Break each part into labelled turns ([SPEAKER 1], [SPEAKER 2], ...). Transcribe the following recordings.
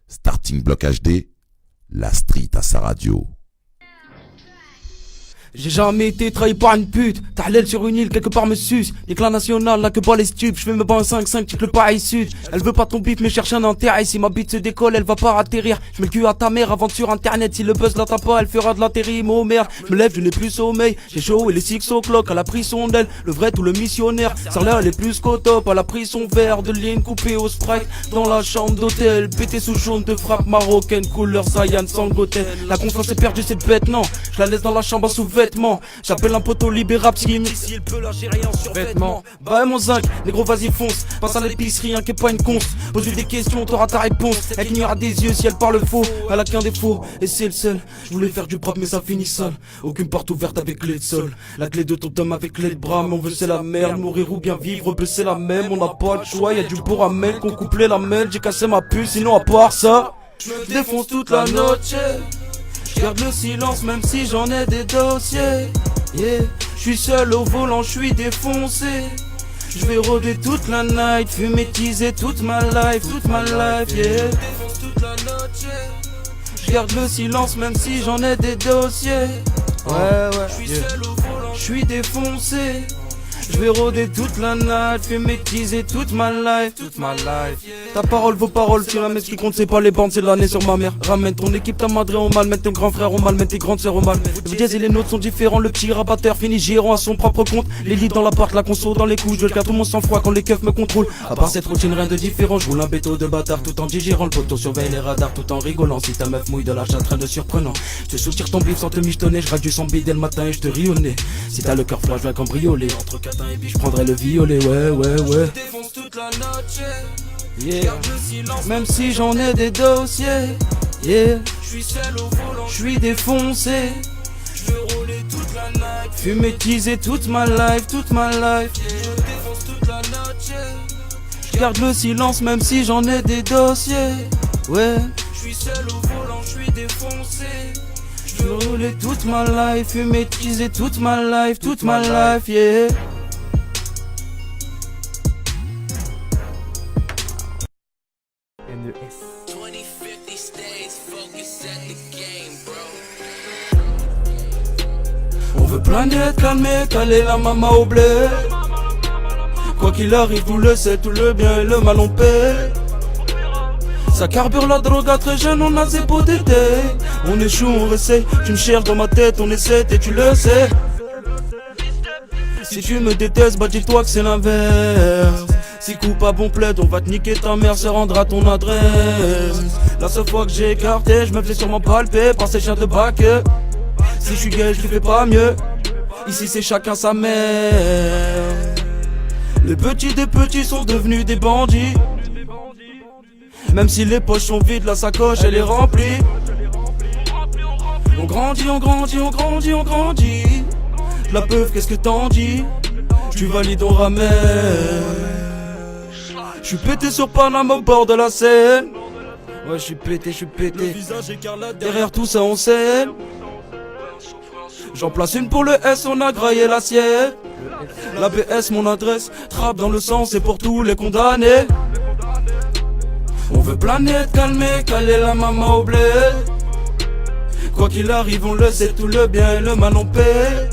[SPEAKER 1] Starting Block HD, la street à sa radio.
[SPEAKER 2] J'ai jamais été trahi par une pute. Tahlel sur une île quelque part me suce. L'éclat national n'a que pas les stupes. J'fais me bats un 5-5 tic le pareil sud. Elle veut pas ton bif mais cherche un intérêt. Si ma bite se décolle elle va pas atterrir. J'mets le cul à ta mère avant sur internet. Si le buzz l'attend pas elle fera de l'intérim. Oh merde, j'me lève je n'ai plus sommeil. J'ai chaud et les 6 o'clock. Elle a pris son aile. Le vrai tout le missionnaire. Sarla elle est plus qu'au top. Elle a pris son verre de ligne coupé au Sprite. Dans la chambre d'hôtel. Pété sous jaune de frappe marocaine. Couleur Zayan sans gotel. La confiance est perdue cette bête non. Je la laisse dans la chambre sous vêtements. J'appelle un poteau libérable si il peut lâcher rien sur vêtements. Bah mon zinc, négro vas-y fonce. Passe à l'épicerie, hein, qu'est pas une conce. Pose-lui des questions, t'auras ta réponse. Elle clignera des yeux si elle parle faux. Elle a qu'un défaut, et c'est le seul. Je voulais faire du propre mais ça finit seul. Aucune porte ouverte avec clé de sol. La clé de ton homme avec clé de bras. Mais on veut c'est la merde, mourir ou bien vivre, peu c'est la même. On n'a pas de choix, y'a du pour amel. Qu'on couplait la mêle, j'ai cassé ma puce. Sinon à part ça, je me défonce toute la noche. Garde le silence même si j'en ai des dossiers. Yeah, j'suis seul au volant, j'suis défoncé. J'vais rôder toute la night, fumer, teaser toute ma life, yeah. Défonce toute la noche. J'garde le silence même si j'en ai des dossiers. Ouais, j'suis seul au volant, j'suis défoncé. J'vais rôder toute la night, fumer, teaser toute ma life, yeah. Ta parole, vos paroles, sur la messe qui compte, c'est pas les bandes, c'est l'année sur ma mère. Ramène ton équipe, ta madre au mal, mets ton grand frère au mal, mets tes grandes sœurs au mal. Les jazz et les nôtres sont différents, le petit rabatteur finit gérant à son propre compte. Les lits dans l'appart, la conso dans les couches, je garde tout mon sang-froid quand les keufs me contrôlent. À part cette routine, rien de différent, je roule un béto de bâtard tout en digérant. Le poteau surveille les radars tout en rigolant. Si ta meuf mouille de la chatte, rien de surprenant. Je te soutire ton bif sans te michetonner, je rate du sang dès le matin et je te ris au nez. Si t'as le cœur flash, je vais cambrioler. Entre catin et biche, je prendrai le violet, ouais. Je défonce toute la noche, yeah. Même si j'en ai des dossiers, yeah. J'suis seul au volant, j'suis défoncé. J'veux rouler toute la night, fumer, teaser toute ma life, yeah. Je défonce toute la noche. J'garde le silence même si j'en ai des dossiers, ouais. J'suis seul au volant, j'suis défoncé. J'veux rouler toute ma life, fumer, teaser toute ma life, yeah. On veut planète, calmer, caler la maman au blé. Quoi qu'il arrive, tout le sait, tout le bien et le mal on paie. Ça carbure la drogue à très jeune, on a zéro d'été. On échoue, on réessaye, tu me cherches dans ma tête, on essaie et tu le sais. Si tu me détestes, bah dis-toi que c'est l'inverse. Si coupable on plaide, on va te niquer ta mère, se rendre à ton adresse. La seule fois que j'ai écarté, je me faisais sûrement palper par ces chiens de bac. Si je suis gay, je fais pas mieux. Ici c'est chacun sa mère. Les petits des petits sont devenus des bandits. Même si les poches sont vides, la sacoche elle est remplie. On grandit, on grandit, on grandit, on grandit. La peuf, qu'est-ce que t'en dis? Tu valides, on ramène. J'suis pété sur Panama au bord de la Seine. Ouais, j'suis pété. Le visage écarlate, derrière tout ça on sait. J'en place une pour le S, on a graillé l'assiette. La BS, mon adresse, trappe dans le sang, c'est pour tous les condamnés. On veut planète, calmer, caler la maman au blé. Quoi qu'il arrive, on le sait, tout le bien et le mal on paie.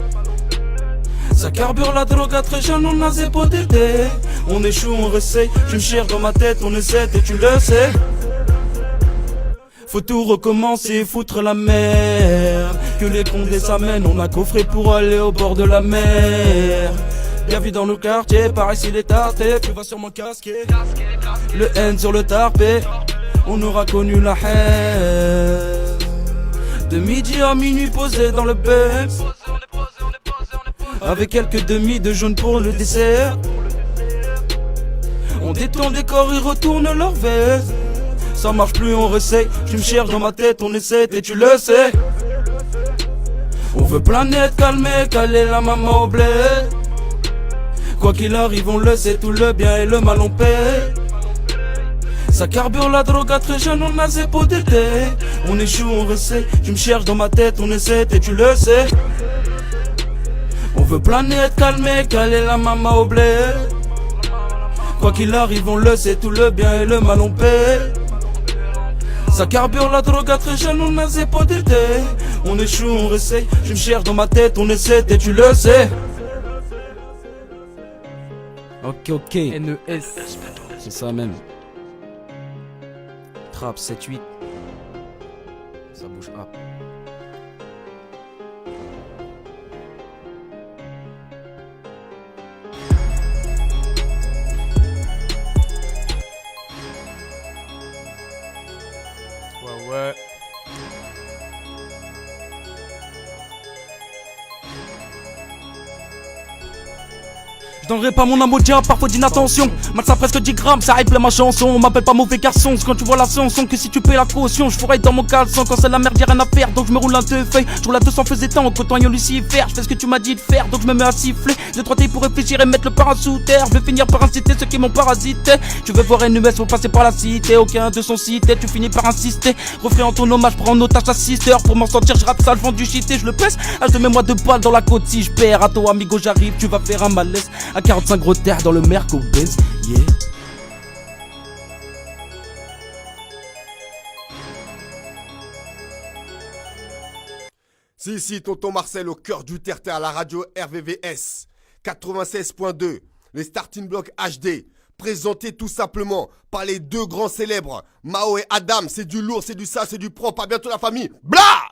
[SPEAKER 2] Ça carbure la drogue à très jeune, on a zéro d'été. On échoue, on réessaye, je me cherche dans ma tête, on essaie et tu le sais. Faut tout recommencer, foutre la merde. Que les condés s'amènent, on a coffré pour aller au bord de la mer. Bienvenue dans nos quartiers, par ici les tartés, tu vas sûrement casquer. Le N sur le tarpé, on aura connu la haine. De midi à minuit posé dans le Benz, avec quelques demi de jaune pour le dessert. On détend des corps, ils retournent leur veste. Ça marche plus, on réessaye, tu me cherches dans ma tête, on essaie et tu le sais. On veut planète, calmer, caler la maman au blé. Quoi qu'il arrive, on le sait, tout le bien et le mal on paie. Ça carbure la drogue à très jeune, on a zéro d'été. On échoue, on réessaye, tu me cherches dans ma tête, on essaie et tu le sais. On veut planète, calmer, caler la maman au blé. Quoi qu'il arrive, on le sait, tout le bien et le mal on paie. Ça carbure la drogue à très jeune, on n'a pas d'idée. On échoue, on réessaye, je me cherche dans ma tête, on essaie, et tu le sais. Ok, NES, c'est ça même. Trap 7-8. Ça bouge up. Ouais. Je donnerai pas mon amour parfois d'inattention. Mal ça presque 10 grammes, ça hype ma chanson. On m'appelle pas mauvais garçon, c'est quand tu vois la chanson que si tu payes la caution, je ferai dans mon caleçon. Quand c'est la merde, y'a rien à faire, donc je me roule un deux feuilles. Je roule à 200 faisait temps, en côtoyant Lucifer. Je fais ce que tu m'as dit de faire, donc je me mets à siffler. J'ai 3 pour réfléchir et mettre le parent sous terre. Je vais finir par inciter ceux qui m'ont parasité. Tu veux voir NES, faut passer par la cité. Aucun de son cité, tu finis par insister. Refrain en ton hommage, prends en otage ta sister. Pour m'en sortir, je rappe ça, je vends du shit et je le pèse. Ah, je te mets moi 2 balles dans la côte si je perds. À toi, amigo, j'arrive, tu vas faire un malaise. À 45 gros terre dans le Merco Benz, yeah.
[SPEAKER 3] Si, tonton Marcel au cœur du terre-terre à la radio RVVS 96.2, les starting blocks HD, présentés tout simplement par les 2 grands célèbres, Mao et Adam. C'est du lourd, c'est du ça, c'est du propre. À bientôt la famille. Blah!